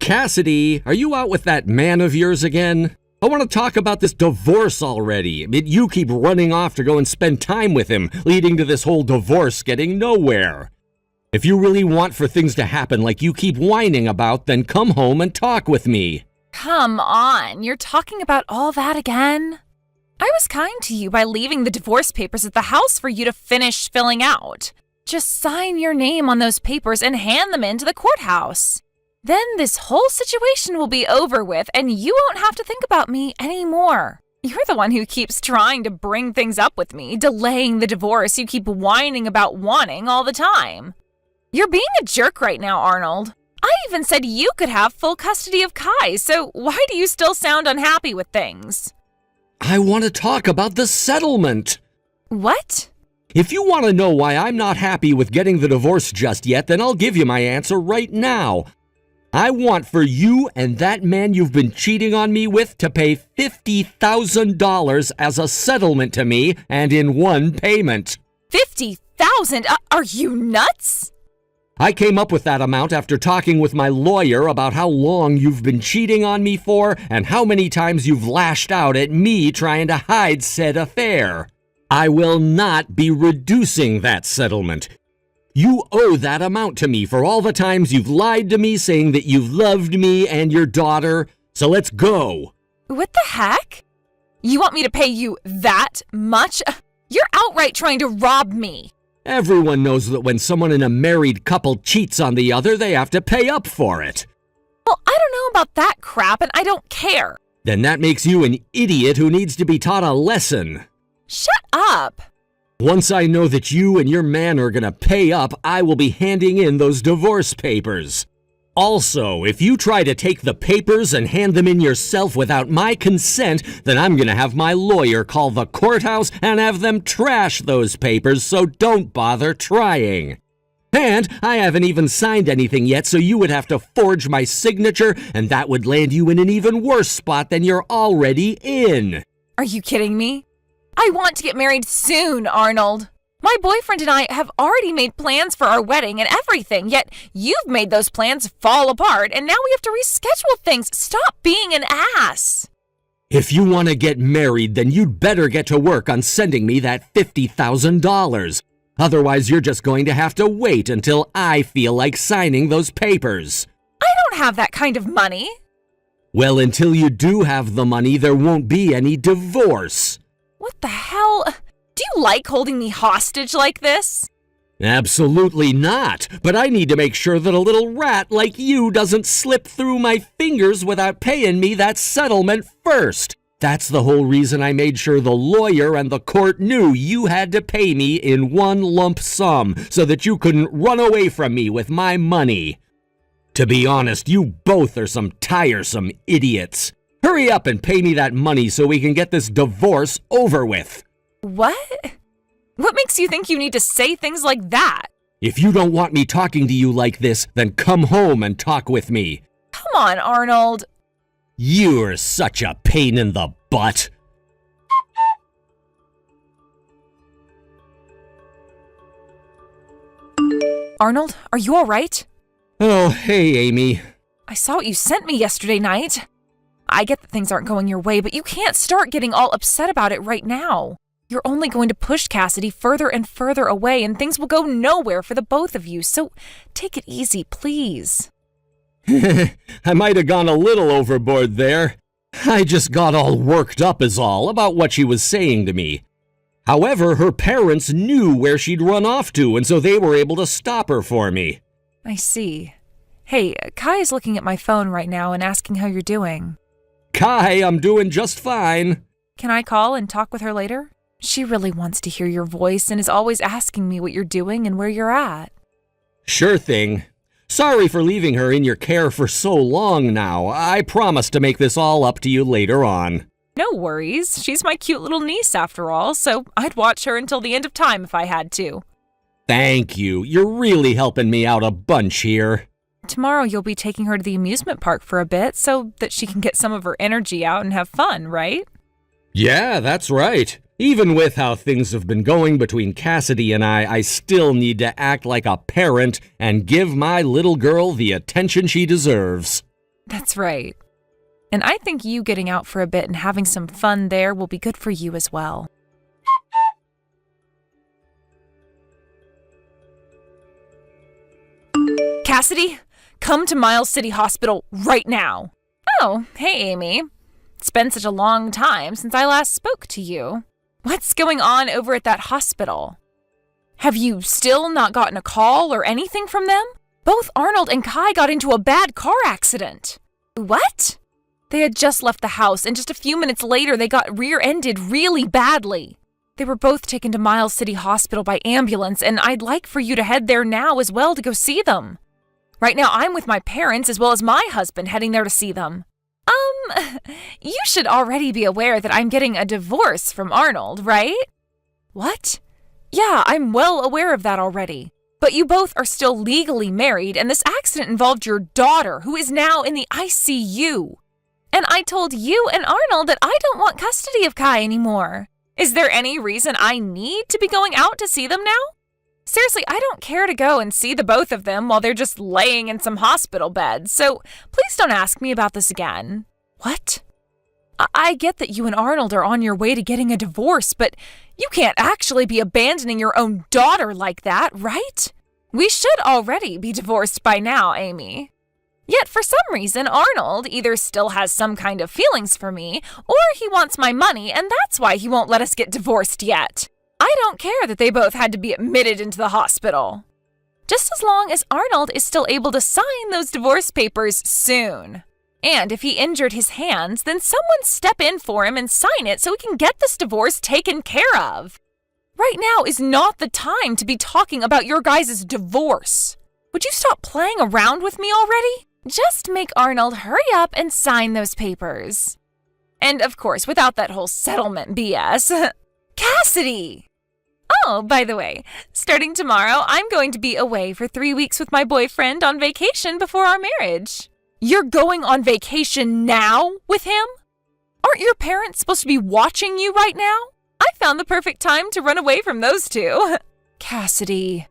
Cassidy, are you out with that man of yours again? I want to talk about this divorce already. You keep running off to go and spend time with him, leading to this whole divorce getting nowhere. If you really want for things to happen like you keep whining about, then come home and talk with me. Come on, you're talking about all that again? I was kind to you by leaving the divorce papers at the house for you to finish filling out. Just sign your name on those papers and hand them in to the courthouse. Then this whole situation will be over with and you won't have to think about me anymore. You're the one who keeps trying to bring things up with me, delaying the divorce you keep whining about wanting all the time. You're being a jerk right now, Arnold. I even said you could have full custody of Kai, so why do you still sound unhappy with things? I want to talk about the settlement. What? If you want to know why I'm not happy with getting the divorce just yet, then I'll give you my answer right now. I want for you and that man you've been cheating on me with to pay $50,000 as a settlement to me and in one payment. $50,000? Are you nuts? I came up with that amount after talking with my lawyer about how long you've been cheating on me for and how many times you've lashed out at me trying to hide said affair. I will not be reducing that settlement. You owe that amount to me for all the times you've lied to me saying that you've loved me and your daughter, so let's go. What the heck? You want me to pay you that much? You're outright trying to rob me. Everyone knows that when someone in a married couple cheats on the other, they have to pay up for it. Well, I don't know about that crap, and I don't care. Then that makes you an idiot who needs to be taught a lesson. Shut up. Once I know that you and your man are gonna pay up, I will be handing in those divorce papers. Also, if you try to take the papers and hand them in yourself without my consent, then I'm gonna have my lawyer call the courthouse and have them trash those papers, so don't bother trying. And I haven't even signed anything yet, so you would have to forge my signature, and that would land you in an even worse spot than you're already in. Are you kidding me? I want to get married soon, Arnold. My boyfriend and I have already made plans for our wedding and everything, yet you've made those plans fall apart, and now we have to reschedule things. Stop being an ass. If you want to get married, then you'd better get to work on sending me that $50,000. Otherwise, you're just going to have to wait until I feel like signing those papers. I don't have that kind of money. Well, until you do have the money, there won't be any divorce. What the hell? Do you like holding me hostage like this? Absolutely not, but I need to make sure that a little rat like you doesn't slip through my fingers without paying me that settlement first. That's the whole reason I made sure the lawyer and the court knew you had to pay me in one lump sum so that you couldn't run away from me with my money. To be honest, you both are some tiresome idiots. Hurry up and pay me that money so we can get this divorce over with. What? What makes you think you need to say things like that? If you don't want me talking to you like this, then come home and talk with me. Come on, Arnold. You're such a pain in the butt. Arnold, are you all right? Oh, hey, Amy. I saw what you sent me yesterday night. I get that things aren't going your way, but you can't start getting all upset about it right now. You're only going to push Cassidy further and further away, and things will go nowhere for the both of you, so take it easy, please. I might have gone a little overboard there. I just got all worked up is all about what she was saying to me. However, her parents knew where she'd run off to, and so they were able to stop her for me. I see. Hey, Kai is looking at my phone right now and asking how you're doing. Kai, I'm doing just fine. Can I call and talk with her later? She really wants to hear your voice and is always asking me what you're doing and where you're at. Sure thing. Sorry for leaving her in your care for so long now. I promise to make this all up to you later on. No worries. She's my cute little niece after all, so I'd watch her until the end of time if I had to. Thank you. You're really helping me out a bunch here. Tomorrow you'll be taking her to the amusement park for a bit so that she can get some of her energy out and have fun, right? Yeah, that's right. Even with how things have been going between Cassidy and I still need to act like a parent and give my little girl the attention she deserves. That's right. And I think you getting out for a bit and having some fun there will be good for you as well. Cassidy, come to Miles City Hospital right now. Oh, hey, Amy. It's been such a long time since I last spoke to you. What's going on over at that hospital? Have you still not gotten a call or anything from them? Both Arnold and Kai got into a bad car accident. What? They had just left the house, and just a few minutes later, they got rear-ended really badly. They were both taken to Miles City Hospital by ambulance, and I'd like for you to head there now as well to go see them. Right now, I'm with my parents as well as my husband heading there to see them. You should already be aware that I'm getting a divorce from Arnold, right? What? Yeah, I'm well aware of that already. But you both are still legally married, and this accident involved your daughter, who is now in the ICU. And I told you and Arnold that I don't want custody of Kai anymore. Is there any reason I need to be going out to see them now? Seriously, I don't care to go and see the both of them while they're just laying in some hospital beds, so please don't ask me about this again. What? I get that you and Arnold are on your way to getting a divorce, but you can't actually be abandoning your own daughter like that, right? We should already be divorced by now, Amy. Yet for some reason, Arnold either still has some kind of feelings for me, or he wants my money, and that's why he won't let us get divorced yet. I don't care that they both had to be admitted into the hospital. Just as long as Arnold is still able to sign those divorce papers soon. And if he injured his hands, then someone step in for him and sign it so we can get this divorce taken care of. Right now is not the time to be talking about your guys' divorce. Would you stop playing around with me already? Just make Arnold hurry up and sign those papers. And of course, without that whole settlement BS. Cassidy! Oh, by the way, starting tomorrow, I'm going to be away for 3 weeks with my boyfriend on vacation before our marriage. You're going on vacation now with him? Aren't your parents supposed to be watching you right now? I found the perfect time to run away from those two. Cassidy,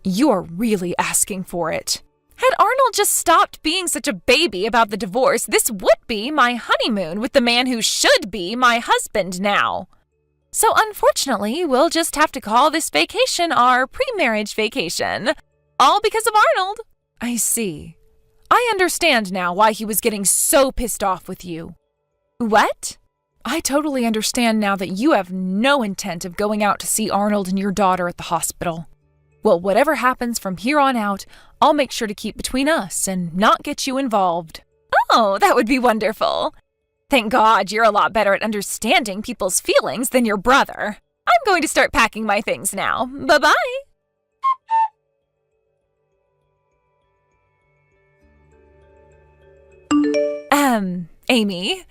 you are really asking for it. Had Arnold just stopped being such a baby about the divorce, this would be my honeymoon with the man who should be my husband now. So unfortunately, we'll just have to call this vacation our pre-marriage vacation. All because of Arnold. I see. I understand now why he was getting so pissed off with you. What? I totally understand now that you have no intent of going out to see Arnold and your daughter at the hospital. Well, whatever happens from here on out, I'll make sure to keep between us and not get you involved. Oh, that would be wonderful. Thank God you're a lot better at understanding people's feelings than your brother. I'm going to start packing my things now. Bye-bye. Amy,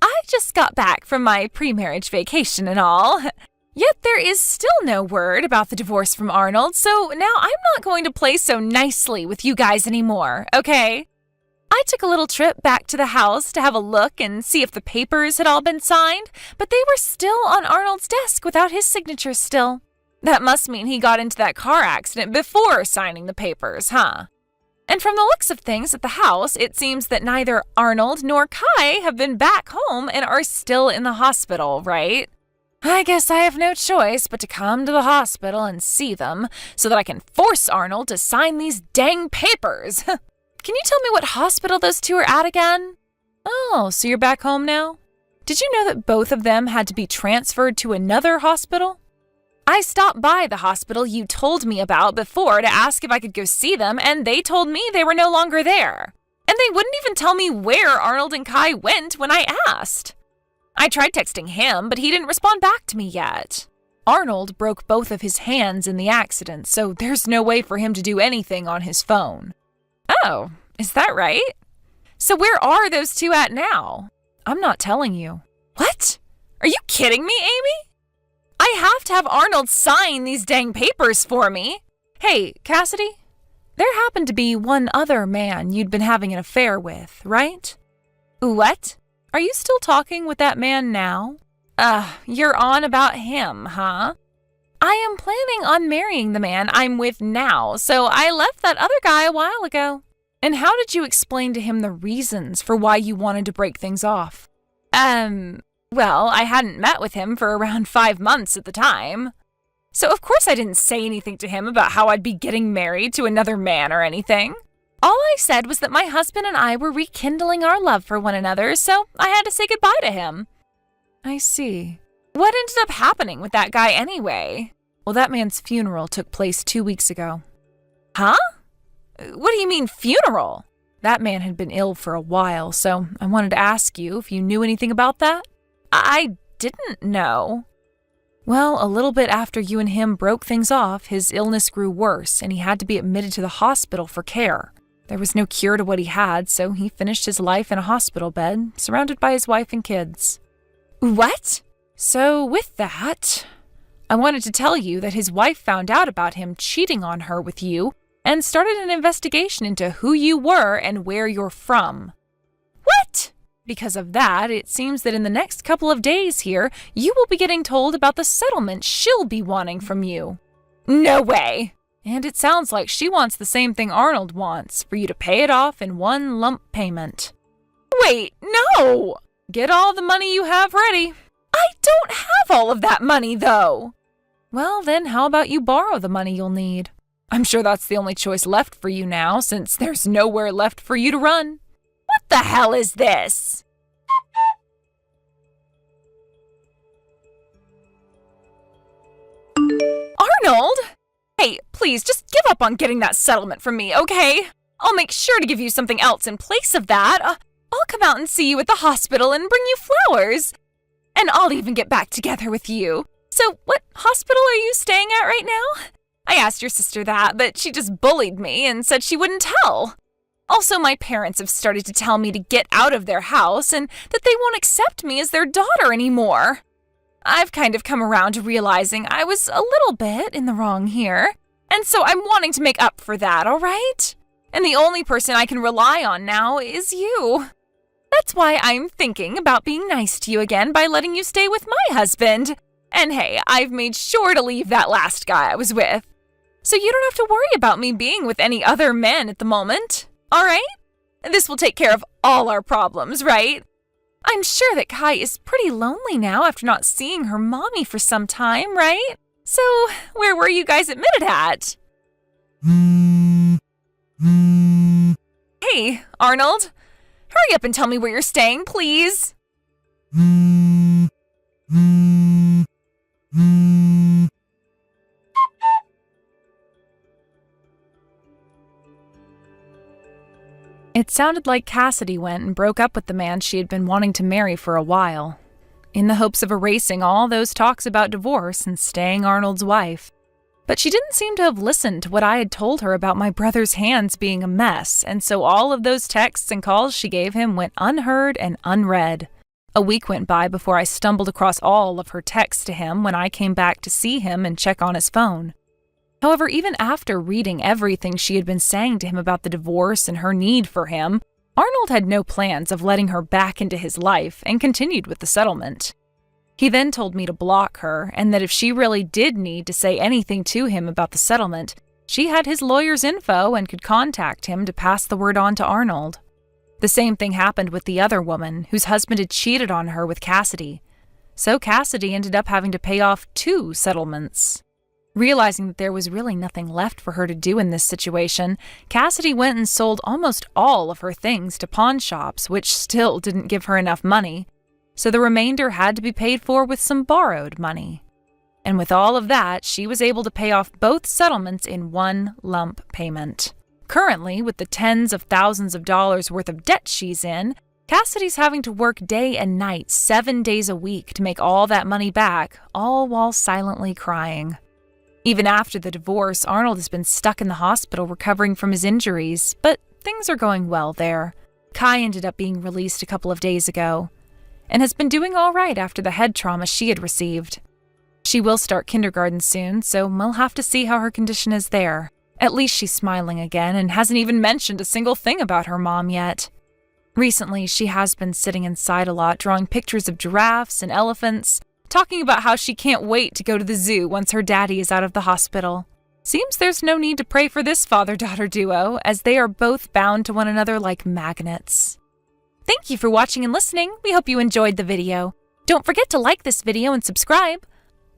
I just got back from my pre-marriage vacation and all. Yet there is still no word about the divorce from Arnold, so now I'm not going to play so nicely with you guys anymore, okay? I took a little trip back to the house to have a look and see if the papers had all been signed, but they were still on Arnold's desk without his signature still. That must mean he got into that car accident before signing the papers, huh? And from the looks of things at the house, it seems that neither Arnold nor Kai have been back home and are still in the hospital, right? I guess I have no choice but to come to the hospital and see them so that I can force Arnold to sign these dang papers. Can you tell me what hospital those two are at again? Oh, so you're back home now? Did you know that both of them had to be transferred to another hospital? I stopped by the hospital you told me about before to ask if I could go see them, and they told me they were no longer there. And they wouldn't even tell me where Arnold and Kai went when I asked. I tried texting him, but he didn't respond back to me yet. Arnold broke both of his hands in the accident, so there's no way for him to do anything on his phone. Oh, is that right? So where are those two at now? I'm not telling you. What? Are you kidding me, Amy? I have to have Arnold sign these dang papers for me. Hey, Cassidy, there happened to be one other man you'd been having an affair with, right? What? Are you still talking with that man now? You're on about him, huh? I am planning on marrying the man I'm with now, so I left that other guy a while ago. And how did you explain to him the reasons for why you wanted to break things off? Well, I hadn't met with him for around 5 months at the time. So of course I didn't say anything to him about how I'd be getting married to another man or anything. All I said was that my husband and I were rekindling our love for one another, so I had to say goodbye to him. I see. What ended up happening with that guy anyway? Well, that man's funeral took place 2 weeks ago. Huh? What do you mean, funeral? That man had been ill for a while, so I wanted to ask you if you knew anything about that. I didn't know. Well, a little bit after you and him broke things off, his illness grew worse, and he had to be admitted to the hospital for care. There was no cure to what he had, so he finished his life in a hospital bed, surrounded by his wife and kids. What? So with that, I wanted to tell you that his wife found out about him cheating on her with you and started an investigation into who you were and where you're from. What? Because of that, it seems that in the next couple of days here, you will be getting told about the settlement she'll be wanting from you. No way! And it sounds like she wants the same thing Arnold wants, for you to pay it off in one lump payment. Wait, no! Get all the money you have ready. I don't have all of that money, though. Well, then how about you borrow the money you'll need? I'm sure that's the only choice left for you now, since there's nowhere left for you to run. What the hell is this? Arnold? Hey, please, just give up on getting that settlement from me, okay? I'll make sure to give you something else in place of that. I'll come out and see you at the hospital and bring you flowers. And I'll even get back together with you. So, what hospital are you staying at right now? I asked your sister that, but she just bullied me and said she wouldn't tell. Also, my parents have started to tell me to get out of their house and that they won't accept me as their daughter anymore. I've kind of come around to realizing I was a little bit in the wrong here, and so I'm wanting to make up for that, all right? And the only person I can rely on now is you. That's why I'm thinking about being nice to you again by letting you stay with my husband. And hey, I've made sure to leave that last guy I was with. So you don't have to worry about me being with any other men at the moment, all right? This will take care of all our problems, right? I'm sure that Kai is pretty lonely now after not seeing her mommy for some time, right? So, where were you guys admitted at? Hey, Arnold. Hurry up and tell me where you're staying, please. It sounded like Cassidy went and broke up with the man she had been wanting to marry for a while, in the hopes of erasing all those talks about divorce and staying Arnold's wife. But she didn't seem to have listened to what I had told her about my brother's hands being a mess, and so all of those texts and calls she gave him went unheard and unread. A week went by before I stumbled across all of her texts to him when I came back to see him and check on his phone. However, even after reading everything she had been saying to him about the divorce and her need for him, Arnold had no plans of letting her back into his life and continued with the settlement. He then told me to block her and that if she really did need to say anything to him about the settlement, she had his lawyer's info and could contact him to pass the word on to Arnold. The same thing happened with the other woman, whose husband had cheated on her with Cassidy. So Cassidy ended up having to pay off 2 settlements. Realizing that there was really nothing left for her to do in this situation, Cassidy went and sold almost all of her things to pawn shops, which still didn't give her enough money. So the remainder had to be paid for with some borrowed money. And with all of that, she was able to pay off both settlements in one lump payment. Currently, with the tens of thousands of dollars worth of debt she's in, Cassidy's having to work day and night 7 days a week to make all that money back, all while silently crying. Even after the divorce, Arnold has been stuck in the hospital recovering from his injuries, but things are going well there. Kai ended up being released a couple of days ago, and has been doing all right after the head trauma she had received. She will start kindergarten soon, so we'll have to see how her condition is there. At least she's smiling again and hasn't even mentioned a single thing about her mom yet. Recently, she has been sitting inside a lot, drawing pictures of giraffes and elephants, talking about how she can't wait to go to the zoo once her daddy is out of the hospital. Seems there's no need to pray for this father-daughter duo, as they are both bound to one another like magnets. Thank you for watching and listening. We hope you enjoyed the video. Don't forget to like this video and subscribe.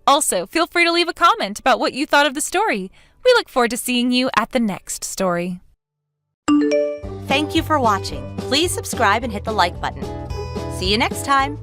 Also, feel free to leave a comment about what you thought of the story. We look forward to seeing you at the next story. Thank you for watching. Please subscribe and hit the like button. See you next time.